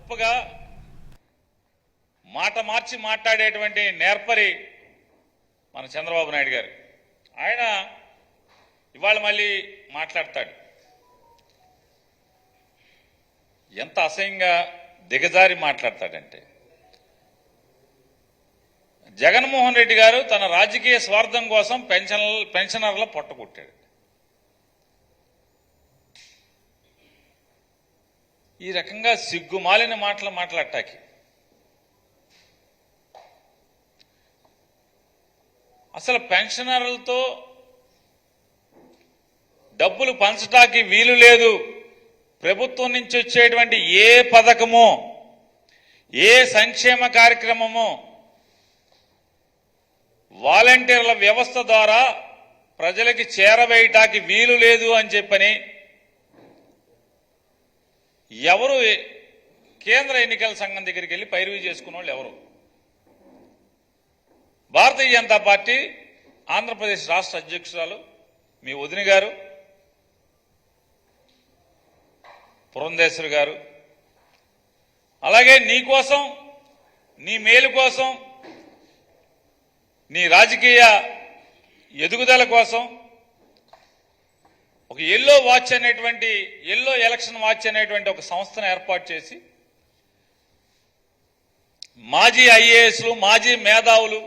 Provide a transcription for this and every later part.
గొప్పగా మాట మార్చి మాట్లాడేటువంటి నేర్పరి మన చంద్రబాబు నాయుడు గారు. ఆయన ఇవాళ మళ్ళీ మాట్లాడతాడు. ఎంత అసహ్యంగా దిగజారి మాట్లాడతాడంటే, జగన్మోహన్ రెడ్డి గారు తన రాజకీయ స్వార్థం కోసం పెన్షనర్ల పొట్టకొట్టాడు. ఈ రకంగా సిగ్గుమాలిన మాటలు మాట్లాడటానికి అసలు పెన్షనర్లతో డబ్బులు పంచటానికి వీలు లేదు. ప్రభుత్వం నుంచి వచ్చేటువంటి ఏ పథకమో ఏ సంక్షేమ కార్యక్రమమో వాలంటీర్ల వ్యవస్థ ద్వారా ప్రజలకి చేరవేయటానికి వీలు లేదు అని చెప్పని ఎవరు కేంద్ర ఎన్నికల సంఘం దగ్గరికి వెళ్ళి పైరవీ చేసుకున్న వాళ్ళు ఎవరు? భారతీయ జనతా పార్టీ ఆంధ్రప్రదేశ్ రాష్ట్ర అధ్యక్షురాలు మీ వదిన గారు పురంధేశ్వరి గారు, అలాగే నీ కోసం, నీ మేలు కోసం, నీ రాజకీయ ఎదుగుదల కోసం ఒక ఎల్లో ఎలక్షన్ వాచ్ అనేటువంటి ఒక సంస్థను ఏర్పాటు చేసి మాజీ ఐఏఎస్లు, మాజీ మేధావులు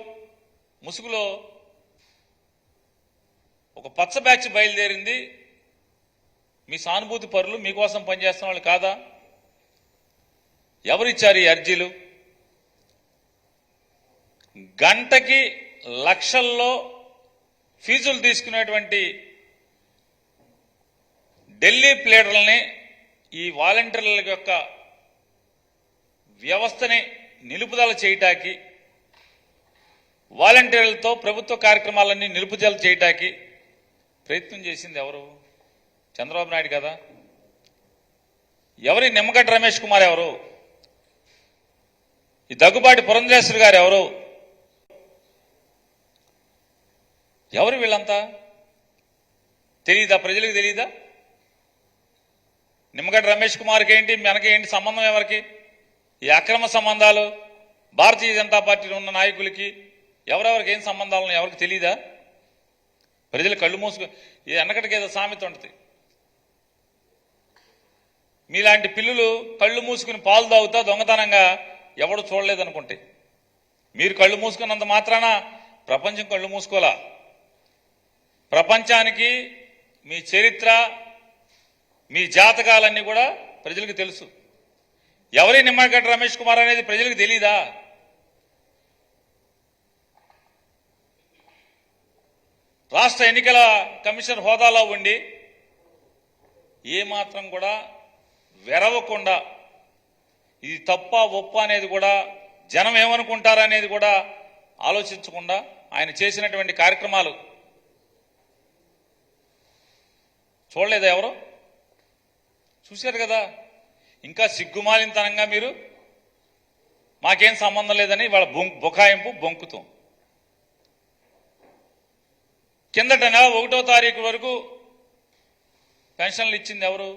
ముసుగులో ఒక పచ్చ బ్యాచ్ బయలుదేరింది. మీ సానుభూతి పరులు, మీకోసం పనిచేస్తున్న వాళ్ళు కాదా? ఎవరిచ్చారు ఈ అర్జీలు? గంటకి లక్షల్లో ఫీజులు తీసుకునేటువంటి ఢిల్లీ ప్లేడర్లని, ఈ వాలంటీర్ల యొక్క వ్యవస్థని నిలుపుదల చేయటానికి, వాలంటీర్లతో ప్రభుత్వ కార్యక్రమాలన్నీ నిలుపుదల చేయటానికి ప్రయత్నం చేసింది ఎవరు? చంద్రబాబు నాయుడు కదా. ఎవరి నిమ్మగడ్డ రమేష్ కుమార్ ఎవరు? ఈ దగ్గుబాటి పురంధేశ్వరి గారు ఎవరు? ఎవరు వీళ్ళంతా? తెలీదా? ప్రజలకు తెలీదా? నిమ్మగడ్డ రమేష్ కుమార్కి ఏంటి, మనకేంటి సంబంధం? ఎవరికి ఈ అక్రమ సంబంధాలు? భారతీయ జనతా పార్టీలో ఉన్న నాయకులకి ఎవరెవరికి ఏం సంబంధాలను ఎవరికి తెలీదా? ప్రజలు కళ్ళు మూసుకు, వెనకటికి ఏదో సామెత ఉంటుంది, మీలాంటి పిల్లులు కళ్ళు మూసుకుని పాలు తాగుతా దొంగతనంగా ఎవడు చూడలేదనుకుంటే, మీరు కళ్ళు మూసుకున్నంత మాత్రాన ప్రపంచం కళ్ళు మూసుకోలా. ప్రపంచానికి మీ చరిత్ర, మీ జాతకాలన్నీ కూడా ప్రజలకు తెలుసు. ఎవరి నిమ్మగడ్డ రమేష్ కుమార్ అనేది ప్రజలకు తెలీదా? రాష్ట్ర ఎన్నికల కమిషన్ హోదాలో ఉండి ఏమాత్రం కూడా వెరవకుండా, ఇది తప్ప ఒప్ప అనేది కూడా, జనం ఏమనుకుంటారనేది కూడా ఆలోచించకుండా ఆయన చేసినటువంటి కార్యక్రమాలు చూడలేదా? ఎవరు చూశారు కదా. ఇంకా సిగ్గుమాలినతనంగా మీరు మాకేం సంబంధం లేదని వాళ్ళ బుకాయింపు బొంకుతాం. కిందట నెల 1వ తారీఖు వరకు పెన్షన్లు ఇచ్చింది ఎవరు?